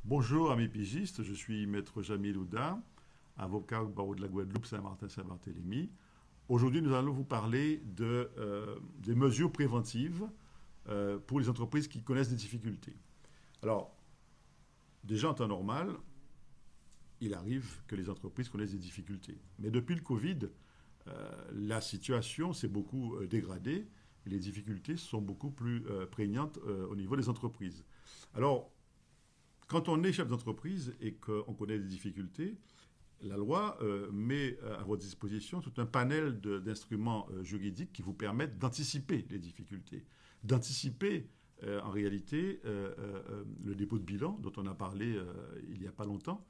Bonjour amis pigistes, je suis Maître Jamil Ouda, avocat au barreau de la Guadeloupe, Saint-Martin, Saint-Barthélemy. Aujourd'hui, nous allons vous parler des mesures préventives pour les entreprises qui connaissent des difficultés. Alors, déjà en temps normal, il arrive que les entreprises connaissent des difficultés. Mais depuis le Covid, la situation s'est beaucoup dégradée et les difficultés sont beaucoup plus prégnantes au niveau des entreprises. Alors, quand on est chef d'entreprise et qu'on connaît des difficultés, la loi met à votre disposition tout un panel d'instruments juridiques qui vous permettent d'anticiper les difficultés, d'anticiper en réalité le dépôt de bilan dont on a parlé il n'y a pas longtemps.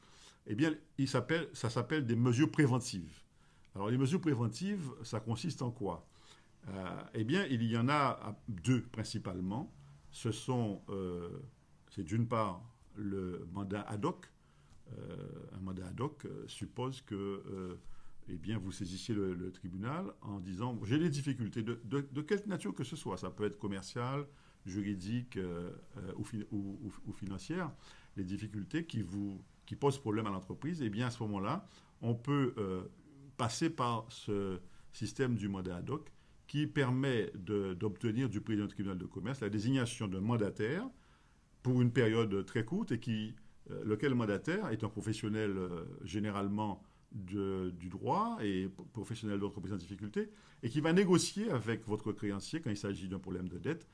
Eh bien, ça s'appelle des mesures préventives. Alors, les mesures préventives, ça consiste en quoi? Eh bien, il y en a deux principalement. C'est d'une part le mandat ad hoc. Un mandat ad hoc suppose que eh bien, vous saisissiez le tribunal en disant j'ai des difficultés de quelque nature que ce soit. Ça peut être commercial, juridique ou financière. Les difficultés qui posent problème à l'entreprise, eh bien, à ce moment-là, on peut passer par ce système du mandat ad hoc qui permet d'obtenir du président du tribunal de commerce la désignation d'un mandataire pour une période très courte lequel mandataire est un professionnel généralement du droit et professionnel d'entreprise en difficulté et qui va négocier avec votre créancier quand il s'agit d'un problème de dette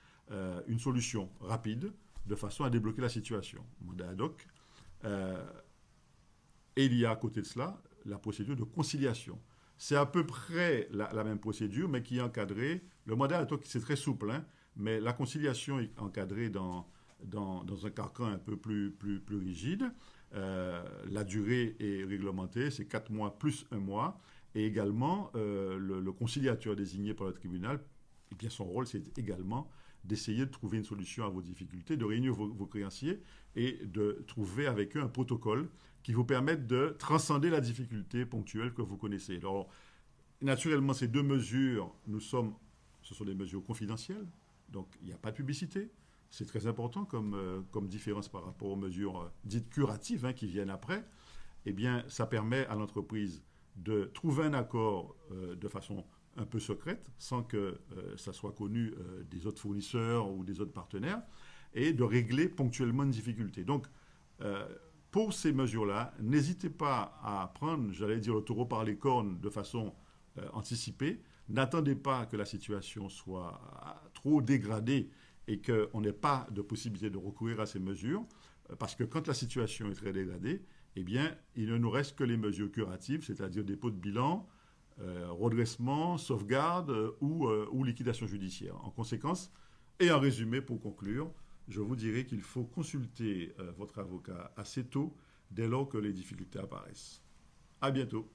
une solution rapide de façon à débloquer la situation. Mandat ad hoc. Et il y a à côté de cela la procédure de conciliation. C'est à peu près la même procédure, mais qui est encadrée. Le mandat ad hoc, c'est très souple, hein, mais la conciliation est encadrée dans un carcan un peu plus rigide. La durée est réglementée, c'est 4 mois plus un mois. Et également, le conciliateur désigné par le tribunal, et bien son rôle, c'est également d'essayer de trouver une solution à vos difficultés, de réunir vos créanciers et de trouver avec eux un protocole qui vous permette de transcender la difficulté ponctuelle que vous connaissez. Alors, naturellement, ces deux mesures, ce sont des mesures confidentielles, donc il n'y a pas de publicité. C'est très important comme différence par rapport aux mesures dites curatives qui viennent après. Eh bien, ça permet à l'entreprise de trouver un accord de façon un peu secrète, sans que ça soit connu des autres fournisseurs ou des autres partenaires, et de régler ponctuellement une difficulté. Donc, euh, pour ces mesures-là, n'hésitez pas à prendre, j'allais dire, le taureau par les cornes de façon anticipée. N'attendez pas que la situation soit trop dégradée et qu'on n'ait pas de possibilité de recourir à ces mesures, parce que quand la situation est très dégradée, eh bien, il ne nous reste que les mesures curatives, c'est-à-dire dépôt de bilan, redressement, sauvegarde ou liquidation judiciaire. En conséquence, et en résumé, pour conclure, je vous dirais qu'il faut consulter votre avocat assez tôt, dès lors que les difficultés apparaissent. À bientôt.